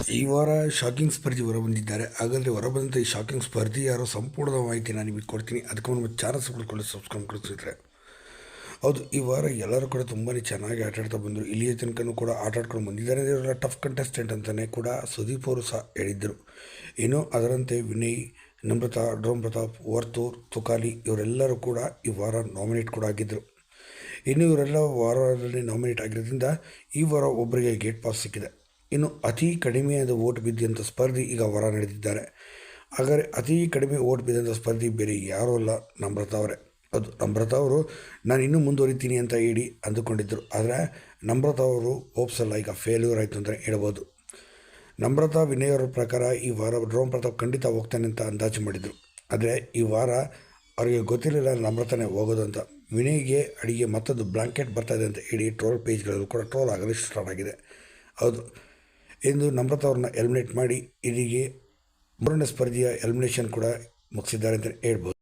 ಈ ವಾರ ಶಾಕಿಂಗ್ ಸ್ಪರ್ಧಿ ಹೊರಬಂದಿದ್ದಾರೆ. ಹಾಗಾದರೆ ಹೊರಬಂದಂಥ ಈ ಶಾಕಿಂಗ್ ಸ್ಪರ್ಧಿ ಯಾರೋ ಸಂಪೂರ್ಣ ಮಾಹಿತಿ ನಾನು ನಿಮಗೆ ಕೊಡ್ತೀನಿ. ಅದಕ್ಕೆ ನಮ್ಮ ಚಾನಲ್ ಸಬ್ಸ್ಕ್ರೈಬ್ ಕಳಿಸಿದ್ರೆ ಹೌದು, ಈ ವಾರ ಎಲ್ಲರೂ ಕೂಡ ತುಂಬಾ ಚೆನ್ನಾಗಿ ಆಟಾಡ್ತಾ ಬಂದರು. ಇಲ್ಲಿಯ ತನಕನೂ ಕೂಡ ಆಟಾಡ್ಕೊಂಡು ಬಂದಿದ್ದಾರೆ. ಇವರೆಲ್ಲ ಟಫ್ ಕಂಟೆಸ್ಟೆಂಟ್ ಅಂತಲೇ ಕೂಡ ಸುದೀಪ್ ಅವರು ಸಹ ಹೇಳಿದ್ದರು. ಇನ್ನು ಅದರಂತೆ ವಿನಯ್, ನಮ್ರತಾ, ಡ್ರೋನ್ ಪ್ರತಾಪ್, ವರ್ತೂರ್, ತುಕಾಲಿ ಇವರೆಲ್ಲರೂ ಕೂಡ ಈ ವಾರ ನಾಮಿನೇಟ್ ಕೂಡ ಆಗಿದ್ದರು. ಇನ್ನು ಇವರೆಲ್ಲ ವಾರದಲ್ಲಿ ನಾಮಿನೇಟ್ ಆಗಿರೋದ್ರಿಂದ ಈ ವಾರ ಒಬ್ಬರಿಗೆ ಗೇಟ್ ಪಾಸ್ ಸಿಕ್ಕಿದೆ. ಇನ್ನು ಅತಿ ಕಡಿಮೆಯಾದ ಓಟ್ ಬಿದ್ದಂಥ ಸ್ಪರ್ಧಿ ಈಗ ಹೊರ ನಡೆದಿದ್ದಾರೆ. ಹಾಗಾದರೆ ಅತಿ ಕಡಿಮೆ ಓಟ್ ಬಿದ್ದಂಥ ಸ್ಪರ್ಧಿ ಬೇರೆ ಯಾರೂ ಅಲ್ಲ, ನಮ್ರತಾ ಅವರೇ. ಅದು ನಮ್ರತಾ ಅವರು ನಾನು ಇನ್ನೂ ಮುಂದುವರಿತೀನಿ ಅಂತ ಹೇಳಿ ಅಂದುಕೊಂಡಿದ್ದರು. ಆದರೆ ನಮ್ರತಾ ಅವರು ಹೋಪ್ಸಲ್ಲ, ಈಗ ಫೇಲ್ಯೂರ್ ಆಯಿತು ಅಂತ ಹೇಳ್ಬೋದು. ನಮ್ರತಾ ವಿನಯ್ ಅವರ ಪ್ರಕಾರ ಈ ವಾರ ಡ್ರೋನ್ ಪ್ರತಾಪ್ ಖಂಡಿತ ಹೋಗ್ತಾನೆ ಅಂತ ಅಂದಾಜು ಮಾಡಿದರು. ಆದರೆ ಈ ವಾರ ಅವರಿಗೆ ಗೊತ್ತಿರಲಿಲ್ಲ ನಮ್ರತಾನೇ ಹೋಗೋದು ಅಂತ. ವಿನಯ್ಗೆ ಅಡಿಗೆ ಮತ್ತೊಂದು ಬ್ಲಾಂಕೆಟ್ ಬರ್ತಾಯಿದೆ ಅಂತ ಹೇಳಿ ಟ್ರೋಲ್ ಪೇಜ್ಗಳಲ್ಲೂ ಕೂಡ ಟ್ರೋಲ್ ಆಗಲು ಸ್ಟಾರ್ಟ್ ಆಗಿದೆ. ಹೌದು, ಎಂದು ನಮ್ರತಾ ಅವ್ರನ್ನ ಎಲಿಮಿನೇಟ್ ಮಾಡಿ ಇಲ್ಲಿಗೆ ಮೂರನೇ ಸ್ಪರ್ಧೆಯ ಎಲಿಮಿನೇಷನ್ ಕೂಡ ಮುಗಿಸಿದ್ದಾರೆ ಅಂತ ಹೇಳ್ಬೋದು.